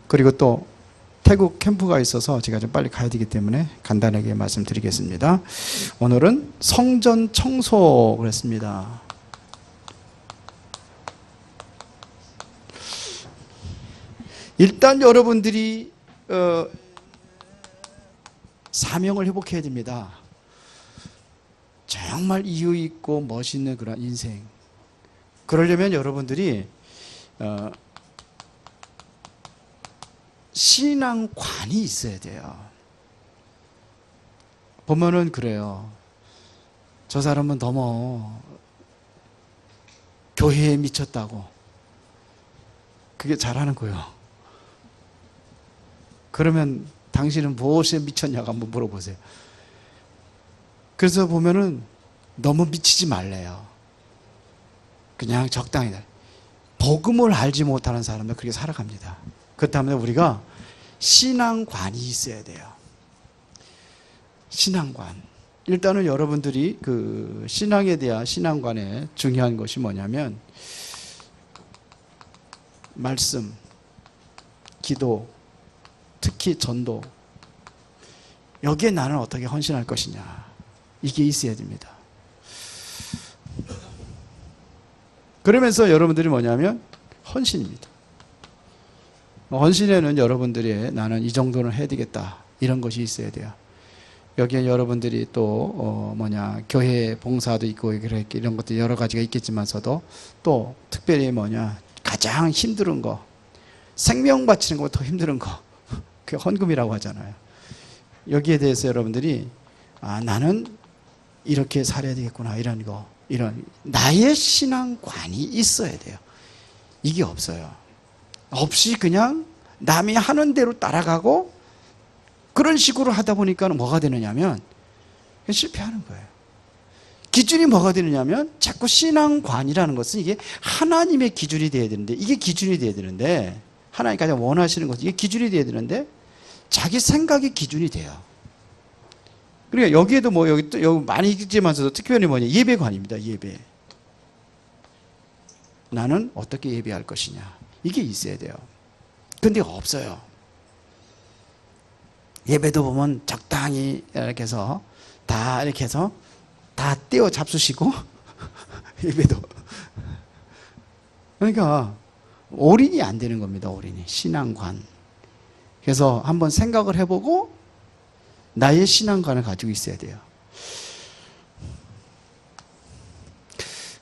그리고 또 태국 캠프가 있어서 제가 좀 빨리 가야 되기 때문에 간단하게 말씀드리겠습니다. 오늘은 성전 청소를 했습니다. 일단 여러분들이 사명을 회복해야 됩니다. 정말 이유 있고 멋있는 그런 인생. 그러려면 여러분들이 신앙관이 있어야 돼요. 보면은 그래요. 저 사람은 너무 교회에 미쳤다고. 그게 잘하는 거예요. 그러면 당신은 무엇에 미쳤냐고 한번 물어보세요. 그래서 보면은 너무 미치지 말래요. 그냥 적당히. 복음을 알지 못하는 사람들 그렇게 살아갑니다. 그렇다면 우리가 신앙관이 있어야 돼요. 신앙관. 일단은 여러분들이 그 신앙에 대한 신앙관에 중요한 것이 뭐냐면 말씀, 기도, 특히 전도. 여기에 나는 어떻게 헌신할 것이냐. 이게 있어야 됩니다. 그러면서 여러분들이 뭐냐면 헌신입니다. 헌신에는 여러분들이 나는 이 정도는 해야 되겠다. 이런 것이 있어야 돼요. 여기에 여러분들이 또 교회 봉사도 있고 이런 것도 여러 가지가 있겠지만서도 또 특별히 가장 힘든 거, 생명 바치는 것보다 더 힘든 거, 그게 헌금이라고 하잖아요. 여기에 대해서 여러분들이 나는 이렇게 살아야 되겠구나 이런 나의 신앙관이 있어야 돼요. 이게 없어요. 없이 그냥 남이 하는 대로 따라가고 그런 식으로 하다 보니까 뭐가 되느냐면 실패하는 거예요. 기준이 뭐가 되느냐면 자꾸 신앙관이라는 것은 이게 하나님의 기준이 돼야 되는데 이게 기준이 돼야 되는데 하나님 가장 원하시는 것 이게 기준이 돼야 되는데 자기 생각이 기준이 돼요. 그러니까 여기에도 여기 많이 있지만서도 특별히 예배관입니다. 예배. 나는 어떻게 예배할 것이냐. 이게 있어야 돼요. 근데 없어요. 예배도 보면 적당히 이렇게 해서 다 떼어 잡수시고 예배도. 그러니까 올인이 안 되는 겁니다. 올인이. 신앙관. 그래서 한번 생각을 해보고 나의 신앙관을 가지고 있어야 돼요.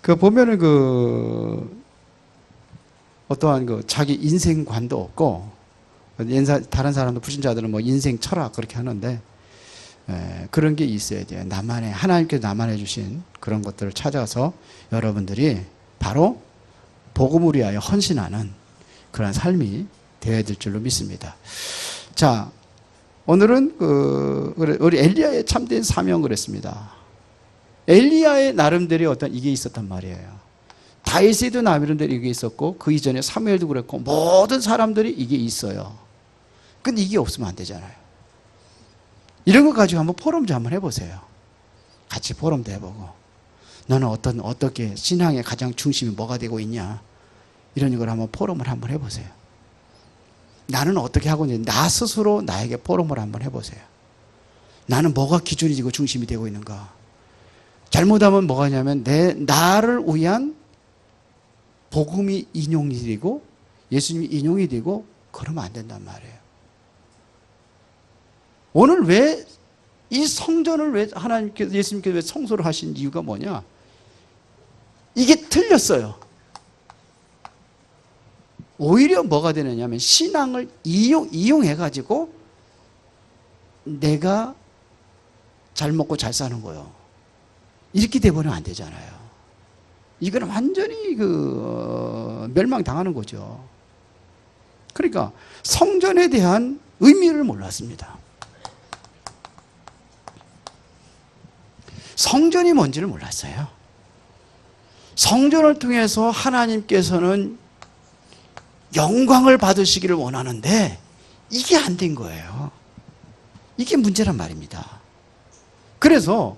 보면은 어떠한 자기 인생관도 없고, 다른 사람도 불신자들은 인생 철학 그렇게 하는데, 그런 게 있어야 돼요. 하나님께서 나만해 주신 그런 것들을 찾아서 여러분들이 바로 복음을 위하여 헌신하는 그런 삶이 되어야 될 줄로 믿습니다. 자, 오늘은 우리 엘리야의 참된 사명을 했습니다. 엘리야의 나름대로 어떤 이게 있었단 말이에요. 다윗에도 나름대로 이게 있었고 그 이전에 사무엘도 그랬고 모든 사람들이 이게 있어요. 근데 이게 없으면 안 되잖아요. 이런 거 가지고 한번 포럼 좀 한번 해보세요. 같이 포럼도 해보고 너는 어떻게 신앙의 가장 중심이 뭐가 되고 있냐 이런 걸 한번 포럼을 한번 해보세요. 나는 어떻게 하고 있는지 나 스스로 나에게 포럼을 한번 해보세요. 나는 뭐가 기준이 되고 중심이 되고 있는가. 잘못하면 뭐가 있냐면 나를 위한 복음이 인용이 되고 예수님이 인용이 되고 그러면 안 된단 말이에요. 오늘 왜 이 성전을 왜 예수님께서 왜 청소를 하신 이유가 뭐냐? 이게 틀렸어요. 오히려 뭐가 되느냐면 신앙을 이용해가지고 내가 잘 먹고 잘 사는 거예요. 이렇게 돼버리면 안 되잖아요. 이건 완전히 멸망당하는 거죠. 그러니까 성전에 대한 의미를 몰랐습니다. 성전이 뭔지를 몰랐어요. 성전을 통해서 하나님께서는 영광을 받으시기를 원하는데 이게 안 된 거예요. 이게 문제란 말입니다. 그래서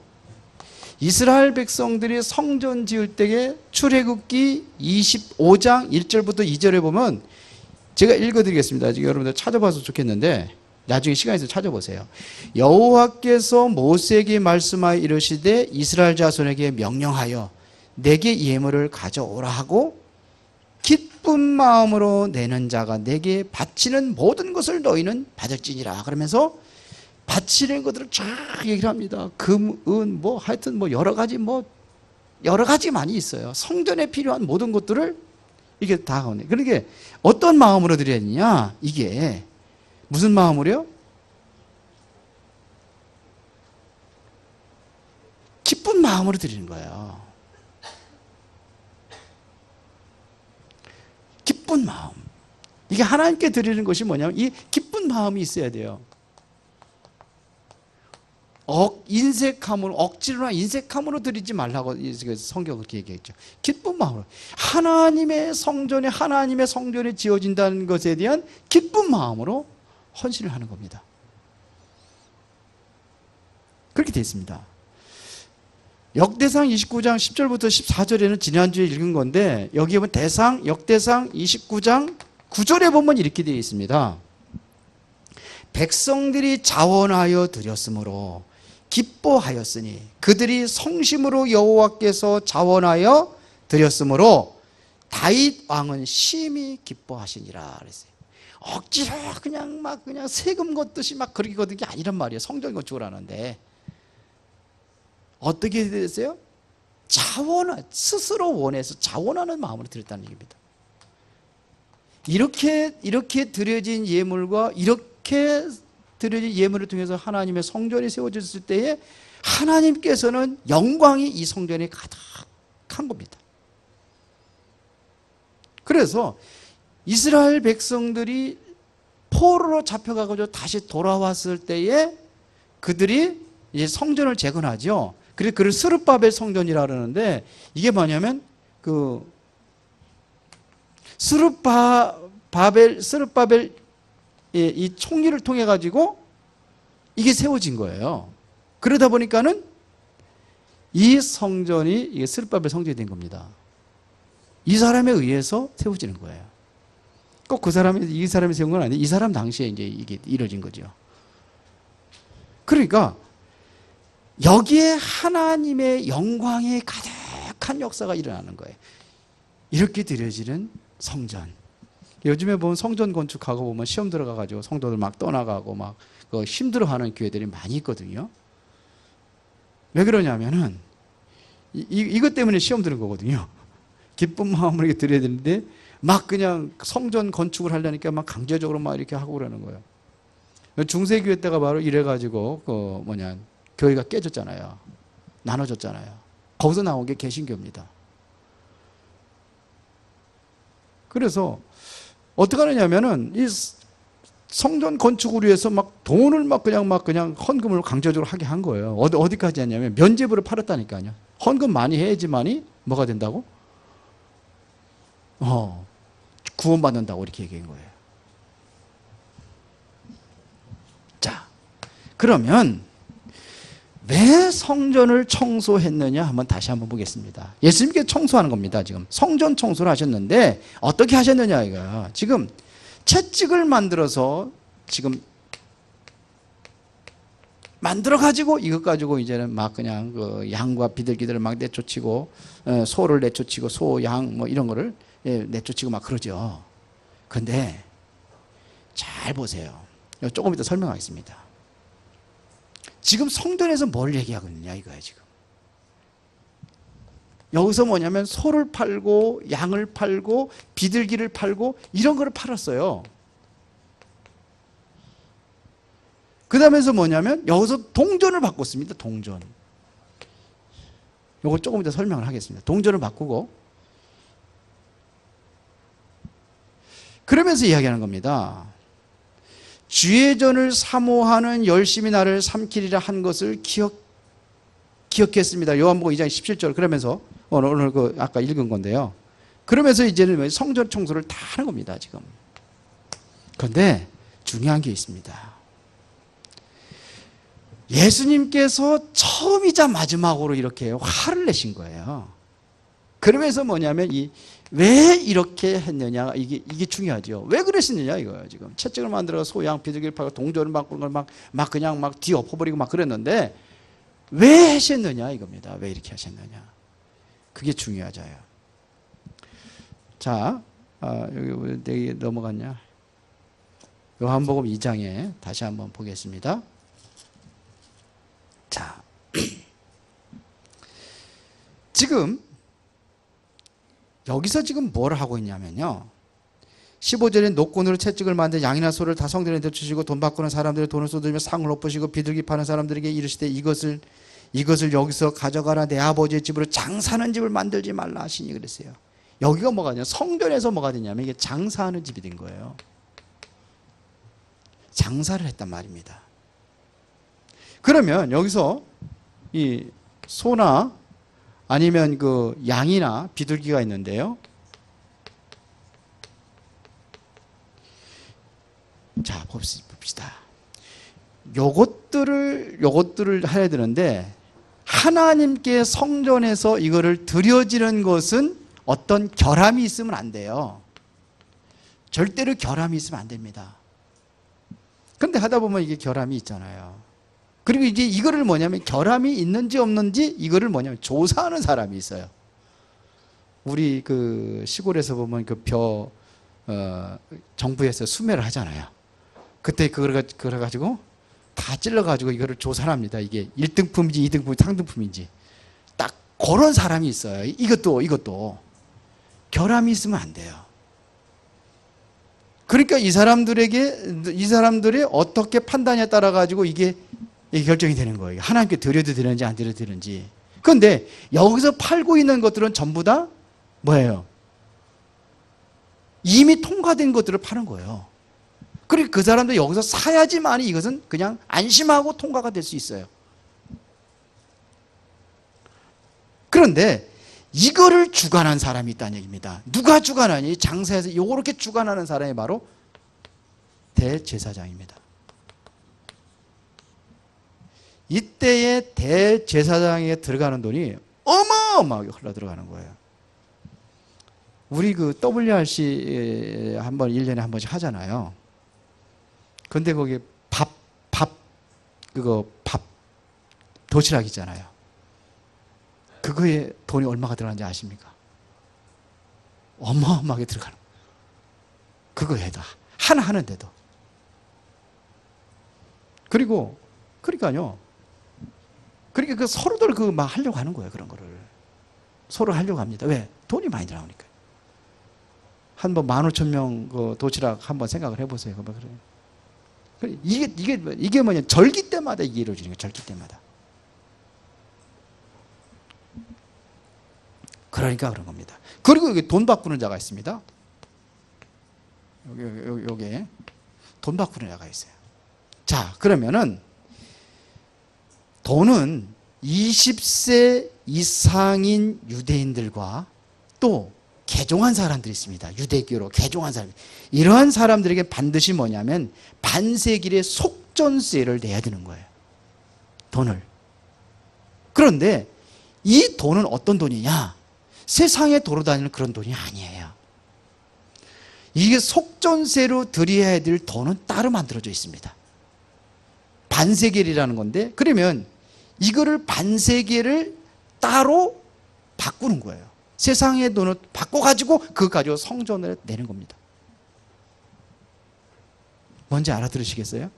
이스라엘 백성들이 성전 지을 때에 출애굽기 25장 1절부터 2절에 보면 제가 읽어드리겠습니다. 지금 여러분들 찾아봐서 좋겠는데 나중에 시간 있으면 찾아보세요. 여호와께서 모세에게 말씀하여 이르시되 이스라엘 자손에게 명령하여 내게 예물을 가져오라 하고 기쁜 마음으로 내는 자가 내게 바치는 모든 것을 너희는 받을지니라. 그러면서 바치는 것들을 쫙 얘기를 합니다. 금, 은, 뭐 하여튼 뭐 여러 가지 많이 있어요. 성전에 필요한 모든 것들을 이게 다 하네. 그러니까 어떤 마음으로 드려야 되냐? 이게 무슨 마음으로요? 기쁜 마음으로 드리는 거예요. 기쁜 마음. 이게 하나님께 드리는 것이 뭐냐면 이 기쁜 마음이 있어야 돼요. 인색함으로, 억지로나 인색함으로 드리지 말라고 성경은 그렇게 얘기했죠. 기쁜 마음으로. 하나님의 성전에 지어진다는 것에 대한 기쁜 마음으로 헌신을 하는 겁니다. 그렇게 되어 있습니다. 역대상 29장 10절부터 14절에는 지난주에 읽은 건데 여기 보면 역대상 29장 9절에 보면 이렇게 되어 있습니다. 백성들이 자원하여 드렸으므로 기뻐하였으니 그들이 성심으로 여호와께서 자원하여 드렸으므로 다윗 왕은 심히 기뻐하시니라 그랬어요. 억지로 그냥 세금 걷듯이 막 그렇게 걷는 게 아니란 말이에요. 성전 건축을 하는데 어떻게 됐어요? 스스로 원해서 자원하는 마음으로 드렸다는 얘기입니다. 이렇게 드려진 예물과 이렇게 드려진 예물을 통해서 하나님의 성전이 세워졌을 때에 하나님께서는 영광이 이 성전에 가득한 겁니다. 그래서 이스라엘 백성들이 포로로 잡혀가지고 다시 돌아왔을 때에 그들이 이제 성전을 재건하죠. 그래서 그걸 스룹바벨 성전이라 그러는데 이게 뭐냐면 스룹바벨 이 총리를 통해 가지고 이게 세워진 거예요. 그러다 보니까는 이 성전이 이게 스룹바벨 성전이 된 겁니다. 이 사람에 의해서 세워지는 거예요. 꼭 이 사람이 세운 건 아니에요. 이 사람 당시에 이제 이게 이루어진 거죠. 그러니까 여기에 하나님의 영광의 가득한 역사가 일어나는 거예요. 이렇게 드려지는 성전. 요즘에 보면 성전 건축하고 보면 시험 들어가가지고 성도들 막 떠나가고 막 힘들어하는 교회들이 많이 있거든요. 왜 그러냐면은 이것 때문에 시험 드는 거거든요. 기쁜 마음으로 이렇게 드려야 되는데 막 그냥 성전 건축을 하려니까 막 강제적으로 막 이렇게 하고 그러는 거예요. 중세교회 때가 바로 이래가지고 교회가 깨졌잖아요. 나눠졌잖아요. 거기서 나온 게 개신교입니다. 그래서 어떻게 하느냐면은 이 성전 건축을 위해서 막 돈을 그냥 헌금을 강제적으로 하게 한 거예요. 어디까지 했냐면 면죄부를 팔았다니까요. 헌금 많이 해야지만이 뭐가 된다고? 구원받는다고 이렇게 얘기한 거예요. 자, 그러면 왜 성전을 청소했느냐 다시 한번 보겠습니다. 예수님께 청소하는 겁니다. 지금 성전 청소를 하셨는데 어떻게 하셨느냐 이거야. 지금 채찍을 만들어서 지금 만들어 가지고 이것 가지고 이제는 막 그냥 양과 비둘기들을 막 내쫓고 소를 내쫓고 소, 양 뭐 이런 거를 내쫓고 막 그러죠. 근데 잘 보세요. 조금 이따 설명하겠습니다. 지금 성전에서 뭘 얘기하고 있느냐 이거야 지금. 여기서 뭐냐면 소를 팔고 양을 팔고 비둘기를 팔고 이런 거를 팔았어요. 그 다음에서 뭐냐면 여기서 동전을 바꿨습니다. 동전. 이거 조금 이따 설명을 하겠습니다. 동전을 바꾸고 그러면서 이야기하는 겁니다. 주의 전을 사모하는 열심히 나를 삼키리라 한 것을 기억했습니다. 요한복음 2장 17절. 그러면서 오늘 아까 읽은 건데요. 그러면서 이제는 성전 청소를 다 하는 겁니다. 지금. 그런데 중요한 게 있습니다. 예수님께서 처음이자 마지막으로 이렇게 화를 내신 거예요. 그러면서 뭐냐면 왜 이렇게 했느냐 이게 중요하죠. 왜 그랬느냐 이거예요. 지금 채찍을 만들어 소양 비둘기를 팔고 동전을 바꾸는 걸 막 그냥 막 뒤엎어버리고 막 그랬는데 왜 하셨느냐 이겁니다. 왜 이렇게 하셨느냐. 그게 중요하잖아요. 자, 여기 넘어갔냐? 요한복음 2장에 다시 한번 보겠습니다. 자, 지금 여기서 지금 뭘 하고 있냐면요. 15절에 노끈으로 채찍을 만든 양이나 소를 다 성전에 주시고 돈 바꾸는 사람들의 돈을 쏟으며 상을 엎으시고 비둘기 파는 사람들에게 이르시되 이것을 여기서 가져가라. 내 아버지의 집으로 장사하는 집을 만들지 말라 하시니 그랬어요. 여기가 뭐가 되냐? 성전에서 뭐가 되냐면 이게 장사하는 집이 된 거예요. 장사를 했단 말입니다. 그러면 여기서 이 소나 아니면 그 양이나 비둘기가 있는데요. 자, 봅시다. 요것들을 해야 되는데 하나님께 성전에서 이거를 드려지는 것은 어떤 결함이 있으면 안 돼요. 절대로 결함이 있으면 안 됩니다. 그런데 하다 보면 이게 결함이 있잖아요. 그리고 이제 이거를 뭐냐면 결함이 있는지 없는지 이거를 뭐냐면 조사하는 사람이 있어요. 우리 그 시골에서 보면 정부에서 수매를 하잖아요. 그때 그걸 가지고 다 찔러가지고 이거를 조사를 합니다. 이게 1등품인지 2등품인지 3등품인지. 딱 그런 사람이 있어요. 이것도. 결함이 있으면 안 돼요. 그러니까 이 사람들의 어떻게 판단에 따라 가지고 이게 결정이 되는 거예요. 하나님께 드려도 되는지 안 드려도 되는지. 그런데 여기서 팔고 있는 것들은 전부 다 뭐예요? 이미 통과된 것들을 파는 거예요. 그리고 그 사람들 여기서 사야지만이 이것은 그냥 안심하고 통과가 될 수 있어요. 그런데 이거를 주관한 사람이 있다는 얘기입니다. 누가 주관하니? 장사에서 이렇게 주관하는 사람이 바로 대제사장입니다. 이때의 대제사장에 들어가는 돈이 어마어마하게 흘러 들어가는 거예요. 우리 그 WRC 한번 1년에 한 번씩 하잖아요. 근데 거기 밥 도시락 있잖아요. 그거에 돈이 얼마가 들어가는지 아십니까? 어마어마하게 들어가는 거예요. 그거에다 하나 하는데도. 그러니까요. 그러니까 그 서로들 막 하려고 하는 거예요. 그런 거를 서로 하려고 합니다. 왜? 돈이 많이 들어가니까. 한 번 15,000명 그 도시락 한번 생각을 해보세요. 이게 뭐냐? 절기 때마다 이게 이루어지는 거예요. 절기 때마다. 그러니까 그런 겁니다. 그리고 여기 돈 바꾸는 자가 있습니다. 여기 돈 바꾸는 자가 있어요. 자, 그러면은 돈은 20세 이상인 유대인들과 또 개종한 사람들이 있습니다. 유대교로 개종한 사람. 이러한 사람들에게 반드시 뭐냐면 반세길의 속전세를 내야 되는 거예요. 돈을. 그런데 이 돈은 어떤 돈이냐? 세상에 돌아다니는 그런 돈이 아니에요. 이게 속전세로 드려야 될 돈은 따로 만들어져 있습니다. 반세겔이라는 건데, 그러면 이거를 반세겔을 따로 바꾸는 거예요. 세상의 돈을 바꿔가지고 그거 가지고 성전을 내는 겁니다. 뭔지 알아들으시겠어요?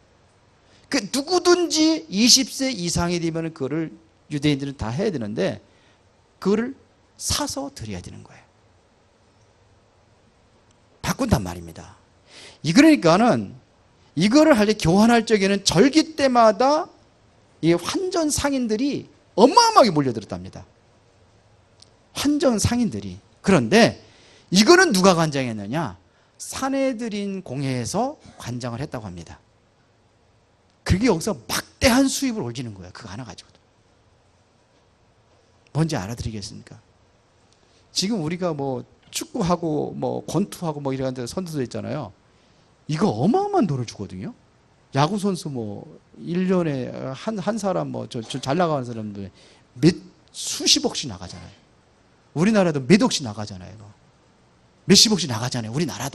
그 누구든지 20세 이상이 되면 그거를 유대인들은 다 해야 되는데 그거를 사서 드려야 되는 거예요. 바꾼단 말입니다. 그러니까는 이거를 할 때 교환할 적에는 절기 때마다 이 환전 상인들이 어마어마하게 몰려들었답니다. 환전 상인들이. 그런데 이거는 누가 관장했느냐? 사내들인 공회에서 관장을 했다고 합니다. 그게 여기서 막대한 수입을 올리는 거예요. 그거 하나 가지고도. 뭔지 알아들이겠습니까? 지금 우리가 뭐 축구하고 뭐 권투하고 뭐 이런 데 선수들 있잖아요. 이거 어마어마한 돈을 주거든요. 야구 선수 뭐 1년에 한 사람 뭐 잘 나가는 사람들 수십억씩 나가잖아요. 우리나라도 몇 억씩 나가잖아요. 몇십억씩 나가잖아요. 우리나라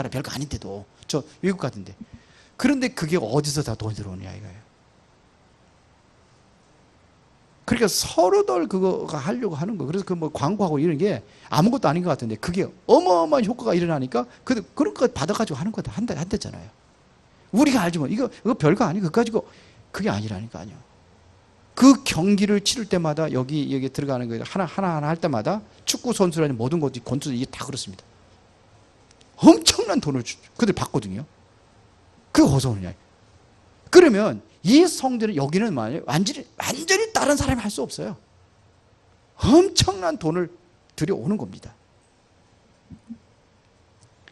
별거 아닌데도. 저 외국 같은데. 그런데 그게 어디서 다 돈이 들어오냐 이거예요. 그러니까 서로들 그거가 하려고 하는 거. 그래서 그 뭐 광고하고 이런 게 아무것도 아닌 것 같은데 그게 어마어마한 효과가 일어나니까 그런 거 받아가지고 하는 거다 한댔잖아요. 우리가 알지만 이거 별거 아니고 그거 가지고 그게 아니라니까요. 그 경기를 치를 때마다 여기 들어가는 거 하나 할 때마다 축구 선수라는 모든 것이 권투 이게 다 그렇습니다. 엄청난 돈을 그들 받거든요. 그게 어디서 오느냐. 그러면 이 성전은 여기는 완전히 다른 사람이 할 수 없어요. 엄청난 돈을 들여오는 겁니다.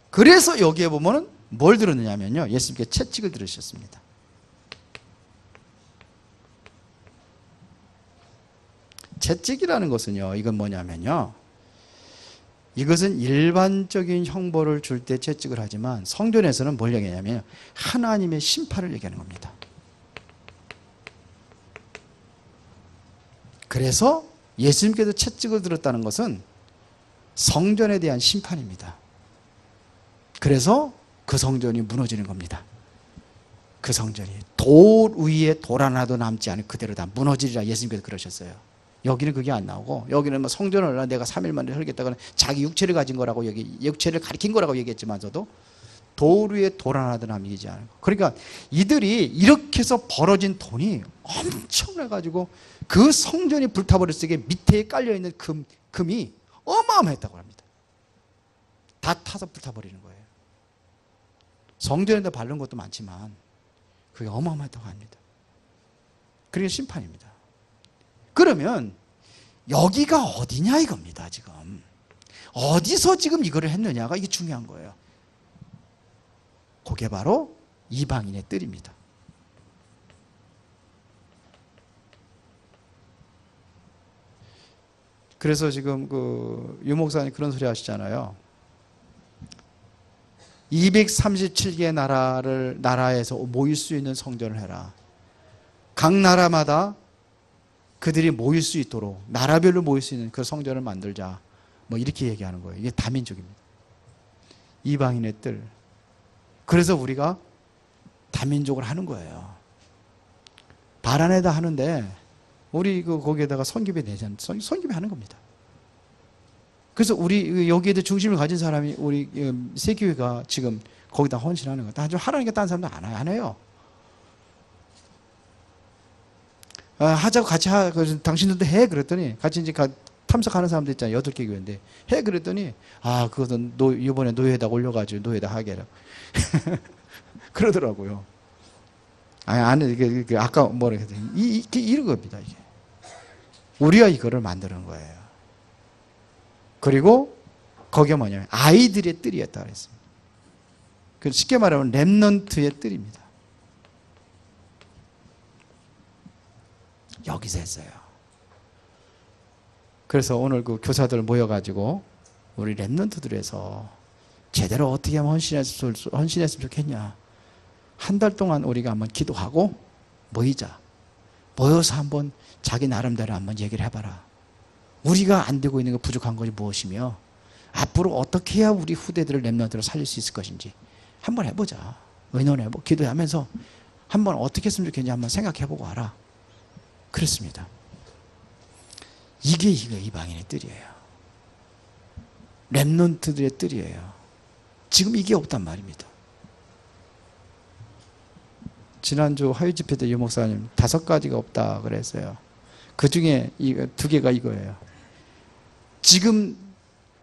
그래서 여기에 보면은 뭘 들었느냐면요. 예수님께 채찍을 들으셨습니다. 채찍이라는 것은요. 이건 뭐냐면요. 이것은 일반적인 형벌을 줄 때 채찍을 하지만 성전에서는 뭘 얘기하냐면 하나님의 심판을 얘기하는 겁니다. 그래서 예수님께서 채찍을 들었다는 것은 성전에 대한 심판입니다. 그래서 그 성전이 무너지는 겁니다. 그 성전이 돌 위에 돌 하나도 남지 않은 그대로 다 무너지리라 예수님께서 그러셨어요. 여기는 그게 안 나오고 여기는 뭐 성전을 내가 3일 만에 설겠다고는 자기 육체를 가진 거라고 육체를 가리킨 거라고 얘기했지만서도 돌 위에 돌 하나도 남기지 않은 거. 그러니까 이들이 이렇게 해서 벌어진 돈이 엄청나가지고 그 성전이 불타버렸을 때 밑에 깔려있는 금이 어마어마했다고 합니다. 다 타서 불타버리는 거예요. 성전에다 바른 것도 많지만 그게 어마어마했다고 합니다. 그게 심판입니다. 그러면 여기가 어디냐 이겁니다. 지금 어디서 지금 이거를 했느냐가 이게 중요한 거예요. 그게 바로 이방인의 뜰입니다. 그래서 지금 그 유목사님 그런 소리 하시잖아요. 237개 나라에서 모일 수 있는 성전을 해라. 각 나라마다 그들이 모일 수 있도록 나라별로 모일 수 있는 그 성전을 만들자. 뭐 이렇게 얘기하는 거예요. 이게 다민족입니다. 이방인의 뜰. 그래서 우리가 다민족을 하는 거예요. 바란에다 하는데 우리 거기에다가 선교배 내잖아요. 선교배 하는 겁니다. 그래서 우리 여기에 중심을 가진 사람이 우리 세교회가 지금 거기다 헌신하는 거예요. 하라니까 다른 사람도 안 해요. 하자고 같이 당신들도 해 그랬더니 같이 이제 참석하는 사람들 있잖아요. 8개 교회인데 해 그랬더니 그것은 이번에 노예에다 올려가지고 노예에다 하게 해라. 그러더라고요. 아까 뭐라 했더니 이런 겁니다. 이게 우리가 이거를 만드는 거예요. 그리고 거기에 뭐냐면 아이들의 뜰이었다 그랬습니다. 쉽게 말하면 렘넌트의 뜰입니다. 여기서 했어요. 그래서 오늘 그 교사들 모여가지고 우리 렘넌트들에서 제대로 어떻게 하면 헌신했으면 좋겠냐. 한 달 동안 우리가 한번 기도하고 모이자. 모여서 한번 자기 나름대로 한번 얘기를 해봐라. 우리가 안 되고 있는 거 부족한 것이 무엇이며 앞으로 어떻게 해야 우리 후대들을 렘넌트로 살릴 수 있을 것인지 한번 해보자. 의논해보고 기도하면서 한번 어떻게 했으면 좋겠는지 한번 생각해보고 와라. 그렇습니다. 이게 이방인의 뜰이에요. 렘넌트들의 뜰이에요. 지금 이게 없단 말입니다. 지난주 화요 집회 때 유 목사님 5가지가 없다 그랬어요. 그 중에 2개가 이거예요. 지금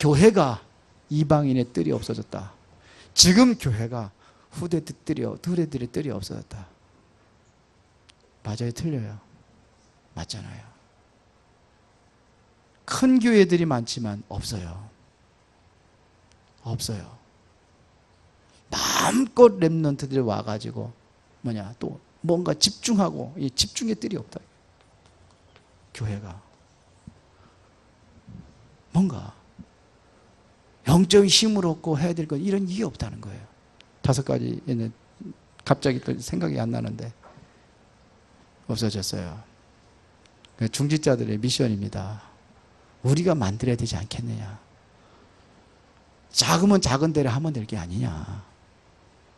교회가 이방인의 뜰이 없어졌다. 지금 교회가 후대들의 뜰이 없어졌다. 맞아요, 틀려요? 맞잖아요. 큰 교회들이 많지만 없어요. 없어요. 마음껏 렘넌트들이 와가지고 또 뭔가 집중하고 이 집중의 뜰이 없다. 교회가 뭔가 영적인 힘을 얻고 해야 될 것 이런 이게 없다는 거예요. 5가지는 갑자기 또 생각이 안 나는데 없어졌어요. 중직자들의 미션입니다. 우리가 만들어야 되지 않겠느냐. 작으면 작은 대로 하면 될 게 아니냐.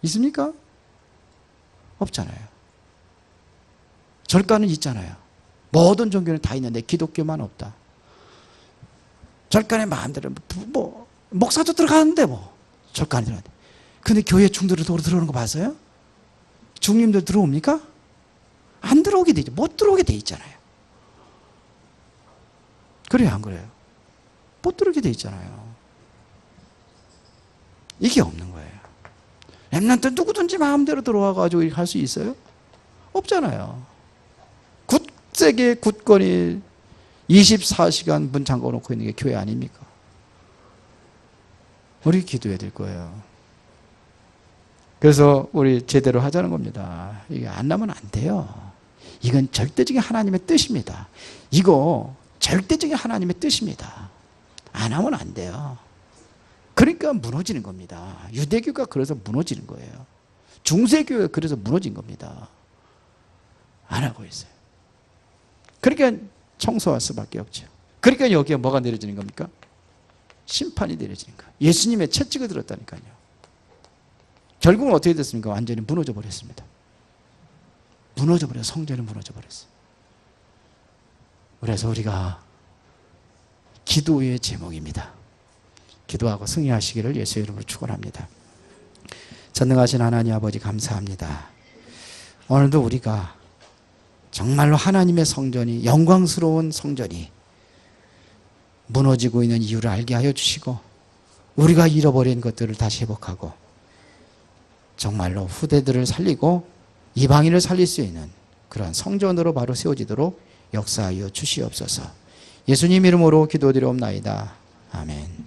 있습니까? 없잖아요. 절간은 있잖아요. 모든 종교는 다 있는데 기독교만 없다. 절간에 마음대로 뭐 목사도 들어가는데 뭐 절간에 들어가는데. 근데 교회 중들을 들어오는 거 봤어요? 중님들 들어옵니까? 안 들어오게 돼 있죠. 못 들어오게 돼 있잖아요. 그래요, 안 그래요? 못 들어오게 돼 있잖아요. 이게 없는 거예요. 렘넌트 누구든지 마음대로 들어와가지고 할 수 있어요? 없잖아요. 굳세게 굳건히 24시간 문 잠궈놓고 있는 게 교회 아닙니까? 우리 기도해야 될 거예요. 그래서 우리 제대로 하자는 겁니다. 이게 안 나면 안 돼요. 이건 절대적인 하나님의 뜻입니다. 이거 절대적인 하나님의 뜻입니다. 안 하면 안 돼요. 그러니까 무너지는 겁니다. 유대교가 그래서 무너지는 거예요. 중세교가 그래서 무너진 겁니다. 안 하고 있어요. 그러니까 청소할 수밖에 없죠. 그러니까 여기에 뭐가 내려지는 겁니까? 심판이 내려지는 거예요. 예수님의 채찍을 들었다니까요. 결국은 어떻게 됐습니까? 완전히 무너져 버렸습니다. 무너져 버려. 성전이 무너져 버렸어요. 그래서 우리가 기도의 제목입니다. 기도하고 승리하시기를 예수의 이름으로 축원합니다. 전능하신 하나님 아버지 감사합니다. 오늘도 우리가 정말로 하나님의 성전이, 영광스러운 성전이 무너지고 있는 이유를 알게 하여 주시고, 우리가 잃어버린 것들을 다시 회복하고 정말로 후대들을 살리고 이방인을 살릴 수 있는 그러한 성전으로 바로 세워지도록 역사하여 주시옵소서. 예수님 이름으로 기도드리옵나이다. 아멘.